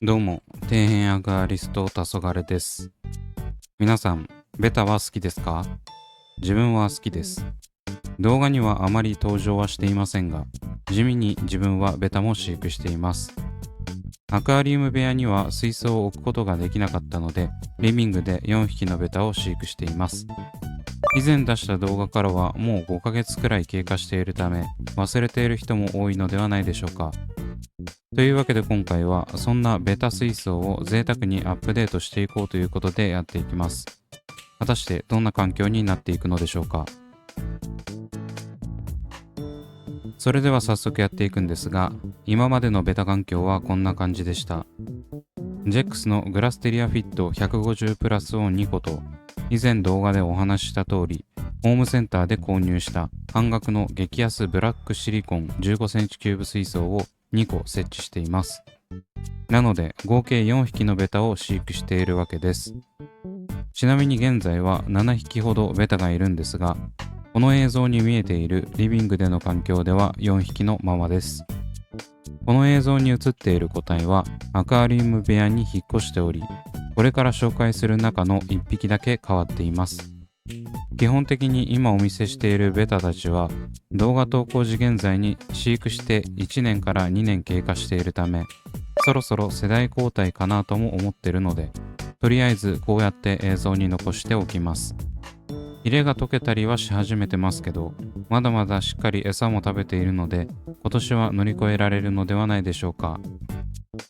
どうも、底辺アグアリスト黄昏です。皆さん、ベタは好きですか？自分は好きです。動画にはあまり登場はしていませんが、地味に自分はベタも飼育しています。アクアリウム部屋には水槽を置くことができなかったので、リビングで4匹のベタを飼育しています。以前出した動画からはもう5ヶ月くらい経過しているため、忘れている人も多いのではないでしょうか。というわけで今回はそんなベタ水槽を贅沢にアップデートしていこうということでやっていきます。果たしてどんな環境になっていくのでしょうか。それでは早速やっていくんですが、今までのベタ環境はこんな感じでした。JEX のグラステリアフィット150プラスを2個と、以前動画でお話しした通り、ホームセンターで購入した半額の激安ブラックシリコン15センチキューブ水槽を2個設置しています。なので合計4匹のベタを飼育しているわけです。ちなみに現在は7匹ほどベタがいるんですが、この映像に見えているリビングでの環境では4匹のままです。この映像に映っている個体はアクアリウム部屋に引っ越しており、これから紹介する中の1匹だけ変わっています。基本的に今お見せしているベタたちは動画投稿時現在に飼育して1年から2年経過しているため、そろそろ世代交代かなとも思ってるので、とりあえずこうやって映像に残しておきます。ヒレが溶けたりはし始めてますけど、まだまだしっかり餌も食べているので、今年は乗り越えられるのではないでしょうか。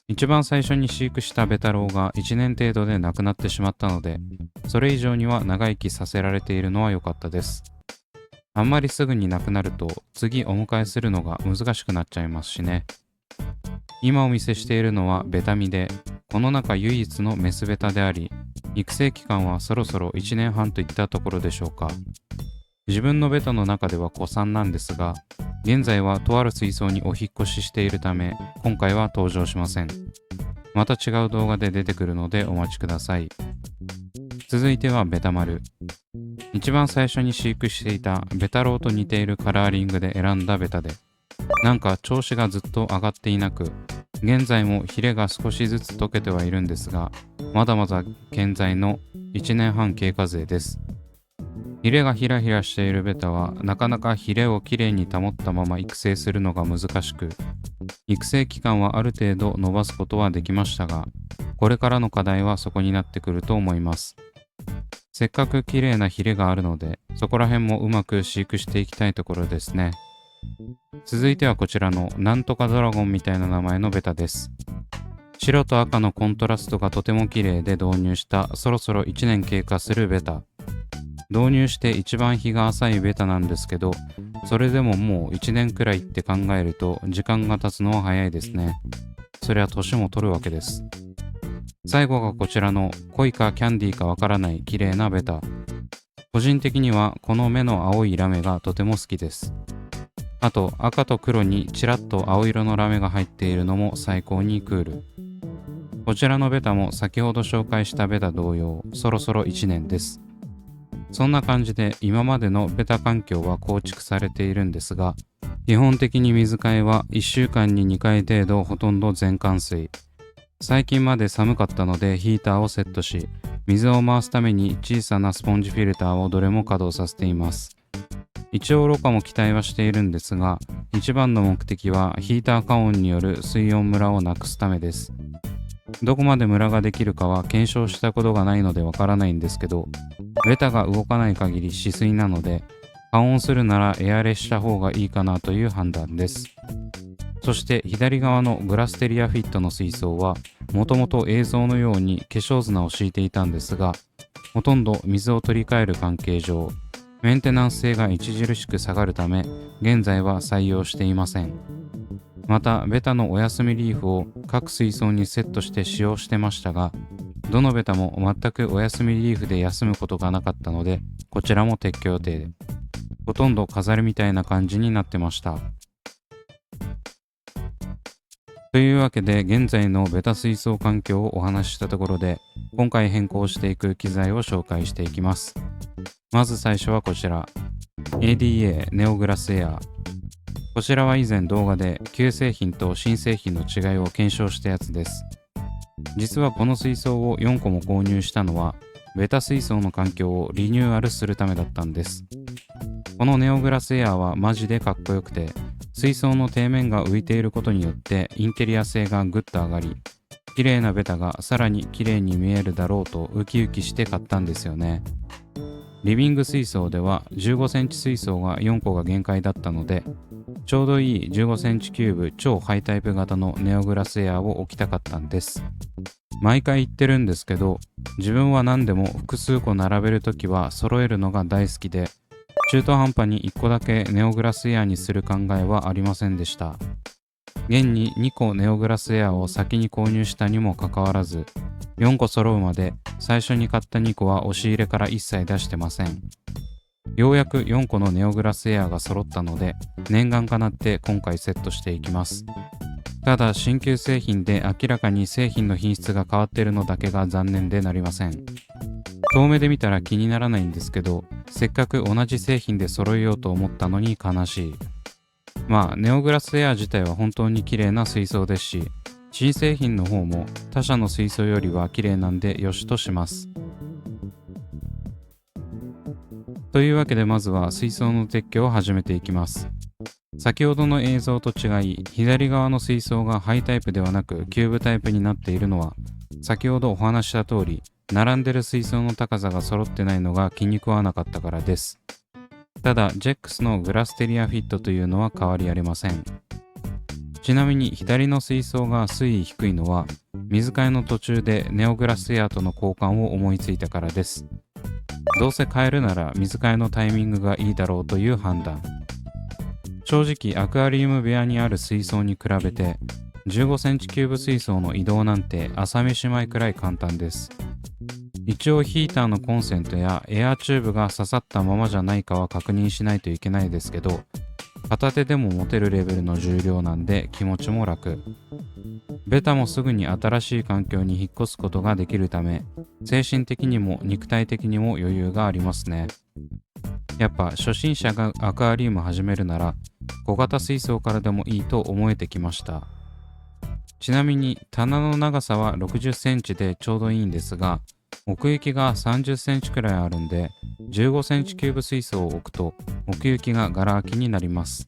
一番最初に飼育したベタロウが1年程度で亡くなってしまったので、それ以上には長生きさせられているのは良かったです。あんまりすぐに亡くなると次お迎えするのが難しくなっちゃいますしね。今お見せしているのはベタミで、この中唯一のメスベタであり、育成期間はそろそろ1年半といったところでしょうか。自分のベタの中では古参なんですが、現在はとある水槽にお引っ越ししているため、今回は登場しません。また違う動画で出てくるのでお待ちください。続いてはベタ丸。一番最初に飼育していたベタロウと似ているカラーリングで選んだベタで、なんか調子がずっと上がっていなく、現在もヒレが少しずつ溶けてはいるんですが、まだまだ現在の1年半経過勢です。ヒレがヒラヒラしているベタはなかなかヒレをきれいに保ったまま育成するのが難しく、育成期間はある程度伸ばすことはできましたが、これからの課題はそこになってくると思います。せっかく綺麗なヒレがあるので、そこら辺もうまく飼育していきたいところですね。続いてはこちらのなんとかドラゴンみたいな名前のベタです。白と赤のコントラストがとても綺麗で導入したそろそろ1年経過するベタ。導入して一番日が浅いベタなんですけど、それでももう1年くらいって考えると時間が経つのは早いですね。そりゃ年も取るわけです。最後がこちらの恋かキャンディーかわからない綺麗なベタ。個人的にはこの目の青いラメがとても好きです。あと赤と黒にちらっと青色のラメが入っているのも最高にクール。こちらのベタも先ほど紹介したベタ同様、そろそろ1年です。そんな感じで今までのベタ環境は構築されているんですが、基本的に水替えは1週間に2回程度ほとんど全換水。最近まで寒かったのでヒーターをセットし、水を回すために小さなスポンジフィルターをどれも稼働させています。一応ろ過も期待はしているんですが、一番の目的はヒーター加温による水温ムラをなくすためです。どこまでムラができるかは検証したことがないのでわからないんですけど、ベタが動かない限り止水なので、加温するならエアレした方がいいかなという判断です。そして左側のグラステリアフィットの水槽は、もともと映像のように化粧砂を敷いていたんですが、ほとんど水を取り替える関係上、メンテナンス性が著しく下がるため、現在は採用していません。また、ベタのお休みリーフを各水槽にセットして使用してましたが、どのベタも全くお休みリーフで休むことがなかったので、こちらも撤去予定で、ほとんど飾りみたいな感じになってました。というわけで現在のベタ水槽環境をお話ししたところで、今回変更していく機材を紹介していきます。まず最初はこちら、ADA ネオグラスエア。こちらは以前動画で旧製品と新製品の違いを検証したやつです。実はこの水槽を4個も購入したのは、ベタ水槽の環境をリニューアルするためだったんです。このネオグラスエアはマジでかっこよくて、水槽の底面が浮いていることによってインテリア性がぐっと上がり、綺麗なベタがさらに綺麗に見えるだろうとウキウキして買ったんですよね。リビング水槽では15センチ水槽が4個が限界だったので、ちょうどいい15センチキューブ超ハイタイプ型のネオグラスエアを置きたかったんです。毎回言ってるんですけど、自分は何でも複数個並べるときは揃えるのが大好きで、中途半端に1個だけネオグラスエアにする考えはありませんでした。現に2個ネオグラスエアを先に購入したにもかかわらず、4個揃うまで最初に買った2個は押し入れから一切出してません。ようやく4個のネオグラスエアが揃ったので、念願かなって今回セットしていきます。ただ新旧製品で明らかに製品の品質が変わっているのだけが残念でなりません。遠目で見たら気にならないんですけど、せっかく同じ製品で揃えようと思ったのに悲しい。まあネオグラスエア自体は本当に綺麗な水槽ですし、新製品の方も他社の水槽よりは綺麗なんでよしとします。というわけでまずは水槽の撤去を始めていきます。先ほどの映像と違い、左側の水槽がハイタイプではなくキューブタイプになっているのは、先ほどお話した通り、並んでる水槽の高さが揃ってないのが気に食わなかったからです。ただ、ジェックスのグラステリアフィットというのは変わりありません。ちなみに左の水槽が水位低いのは、水替えの途中でネオグラスエアとの交換を思いついたからです。どうせ変えるなら水替えのタイミングがいいだろうという判断。正直アクアリウム部屋にある水槽に比べて15センチキューブ水槽の移動なんて朝飯前くらい簡単です。一応ヒーターのコンセントやエアチューブが刺さったままじゃないかは確認しないといけないですけど、片手でも持てるレベルの重量なんで気持ちも楽。ベタもすぐに新しい環境に引っ越すことができるため、精神的にも肉体的にも余裕がありますね。やっぱ初心者がアクアリウム始めるなら小型水槽からでもいいと思えてきました。ちなみに棚の長さは60センチでちょうどいいんですが、奥行きが30センチくらいあるんで、15センチキューブ水槽を置くと奥行きがガラ空きになります。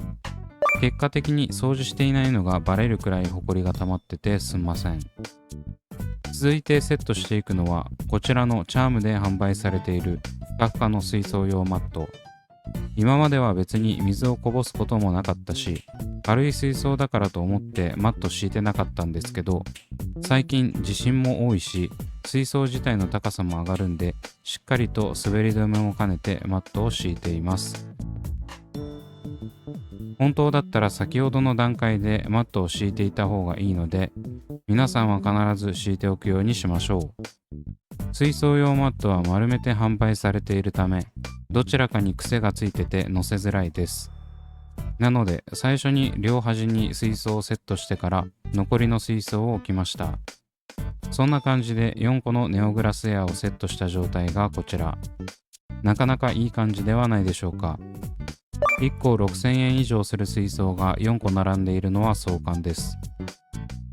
結果的に掃除していないのがバレるくらいホコリが溜まっててすんません。続いてセットしていくのはこちらのチャームで販売されているふかふかの水槽用マット。今までは別に水をこぼすこともなかったし、軽い水槽だからと思ってマット敷いてなかったんですけど、最近地震も多いし水槽自体の高さも上がるんで、しっかりと滑り止めも兼ねてマットを敷いています。本当だったら先ほどの段階でマットを敷いていた方がいいので、皆さんは必ず敷いておくようにしましょう。水槽用マットは丸めて販売されているため、どちらかに癖がついてて乗せづらいです。なので最初に両端に水槽をセットしてから残りの水槽を置きました。そんな感じで4個のネオグラスエアをセットした状態がこちら。なかなかいい感じではないでしょうか。1個6000円以上する水槽が4個並んでいるのは壮観です。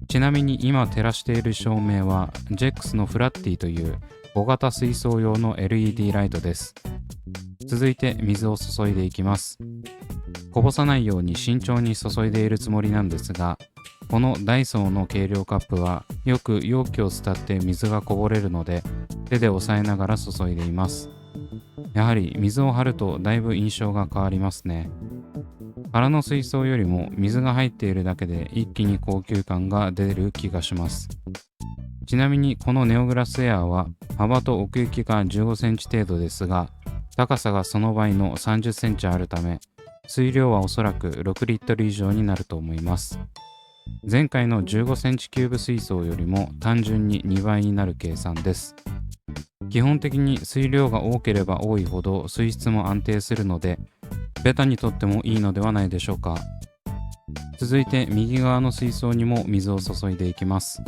ちなみに今照らしている照明はジェックスのフラッティという小型水槽用の LED ライトです。続いて水を注いでいきます。こぼさないように慎重に注いでいるつもりなんですが、このダイソーの計量カップはよく容器を伝って水がこぼれるので、手で押さえながら注いでいます。やはり水を張るとだいぶ印象が変わりますね。空の水槽よりも水が入っているだけで一気に高級感が出る気がします。ちなみにこのネオグラスエアは幅と奥行きが15センチ程度ですが、高さがその倍の30センチあるため、水量はおそらく6リットル以上になると思います。前回の15センチキューブ水槽よりも単純に2倍になる計算です。基本的に水量が多ければ多いほど水質も安定するので、ベタにとってもいいのではないでしょうか。続いて右側の水槽にも水を注いでいきます。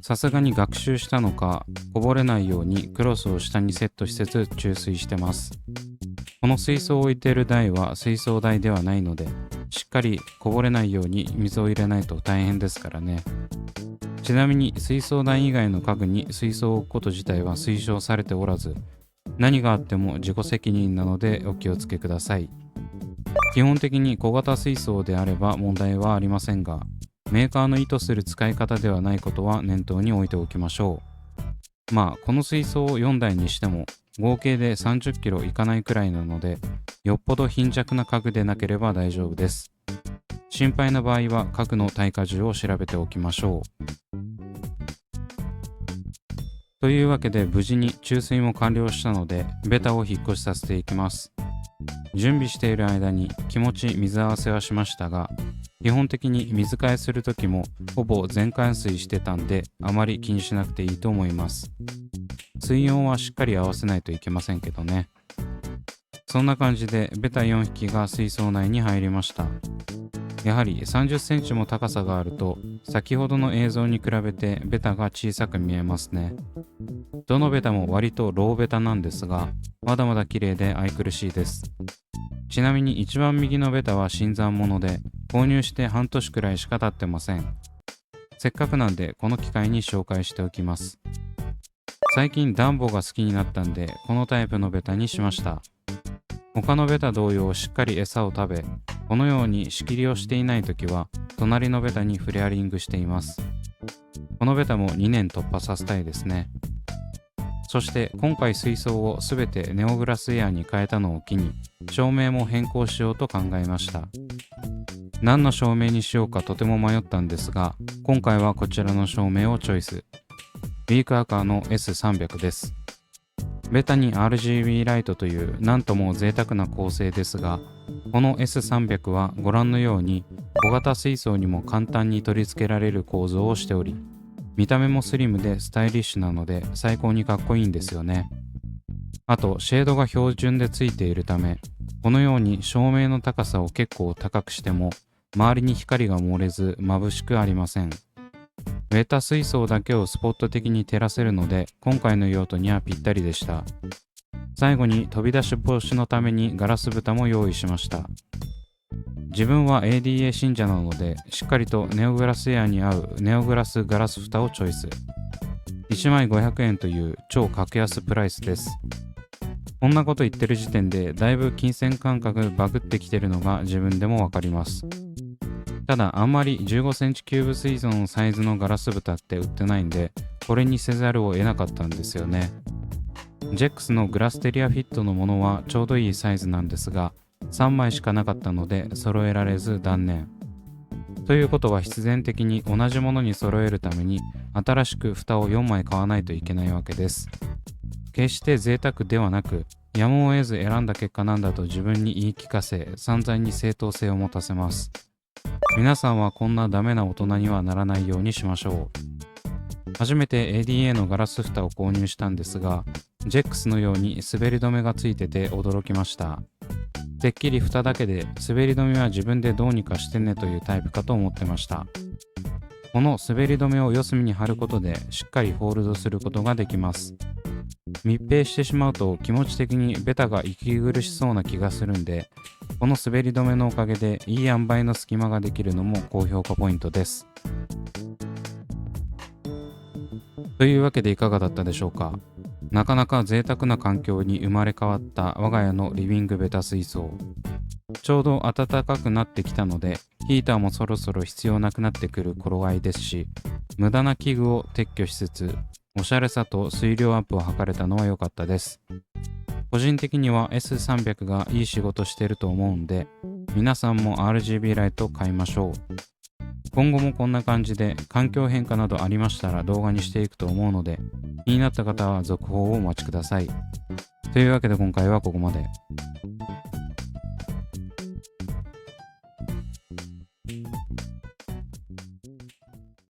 さすがに学習したのか、こぼれないようにクロスを下にセットしつつ注水してます。この水槽を置いている台は水槽台ではないので、しっかりこぼれないように水を入れないと大変ですからね。ちなみに水槽台以外の家具に水槽を置くこと自体は推奨されておらず、何があっても自己責任なのでお気をつけください。基本的に小型水槽であれば問題はありませんが、メーカーの意図する使い方ではないことは念頭に置いておきましょう。この水槽を4台にしても合計で30キロいかないくらいなので、よっぽど貧弱な家具でなければ大丈夫です。心配な場合は家具の耐荷重を調べておきましょう。というわけで無事に注水も完了したので、ベタを引っ越しさせていきます。準備している間に気持ち水合わせはしましたが、基本的に水替えする時もほぼ全換水してたんで、あまり気にしなくていいと思います。水温はしっかり合わせないといけませんけどね。そんな感じでベタ4匹が水槽内に入りました。やはり30センチも高さがあると、先ほどの映像に比べてベタが小さく見えますね。どのベタも割とローベタなんですが、まだまだ綺麗で愛くるしいです。ちなみに一番右のベタは新参者で、購入して半年くらいしか経ってません。せっかくなんでこの機会に紹介しておきます。最近ダンボが好きになったんで、このタイプのベタにしました。他のベタ同様しっかり餌を食べ、このように仕切りをしていないときは隣のベタにフレアリングしています。このベタも2年突破させたいですね。そして今回水槽をすべてネオグラスエアに変えたのを機に、照明も変更しようと考えました。何の照明にしようかとても迷ったんですが、今回はこちらの照明をチョイス。ウィークアカーの S300 です。ベタに RGB ライトというなんとも贅沢な構成ですが、この S300 はご覧のように小型水槽にも簡単に取り付けられる構造をしており、見た目もスリムでスタイリッシュなので最高にかっこいいんですよね。あとシェードが標準でついているため、このように照明の高さを結構高くしても周りに光が漏れず眩しくありません。ベタ水槽だけをスポット的に照らせるので、今回の用途にはぴったりでした。最後に飛び出し防止のためにガラス蓋も用意しました。自分は ADA 信者なので、しっかりとネオグラスエアに合うネオグラスガラス蓋をチョイス。1枚500円という超格安プライスです。こんなこと言ってる時点でだいぶ金銭感覚バグってきてるのが自分でもわかります。ただあんまり15センチキューブ水槽のサイズのガラス蓋って売ってないんで、これにせざるを得なかったんですよね。ジェックスのグラステリアフィットのものはちょうどいいサイズなんですが、3枚しかなかったので揃えられず断念。ということは必然的に同じものに揃えるために新しく蓋を4枚買わないといけないわけです。決して贅沢ではなく、やむを得ず選んだ結果なんだと自分に言い聞かせ、散々に正当性を持たせます。皆さんはこんなダメな大人にはならないようにしましょう。初めて ADA のガラス蓋を購入したんですが、ジェックスのように滑り止めがついてて驚きました。てっきり蓋だけで滑り止めは自分でどうにかしてねというタイプかと思ってました。この滑り止めを四隅に貼ることでしっかりホールドすることができます。密閉してしまうと気持ち的にベタが息苦しそうな気がするんで、この滑り止めのおかげでいい塩梅の隙間ができるのも高評価ポイントです。というわけでいかがだったでしょうか。なかなか贅沢な環境に生まれ変わった我が家のリビングベタ水槽。ちょうど暖かくなってきたので、ヒーターもそろそろ必要なくなってくる頃合いですし、無駄な器具を撤去しつつ、おしゃれさと水量アップを図れたのは良かったです。個人的には S300 がいい仕事してると思うんで、皆さんも RGB ライト買いましょう。今後もこんな感じで環境変化などありましたら動画にしていくと思うので、気になった方は続報をお待ちください。というわけで今回はここまで。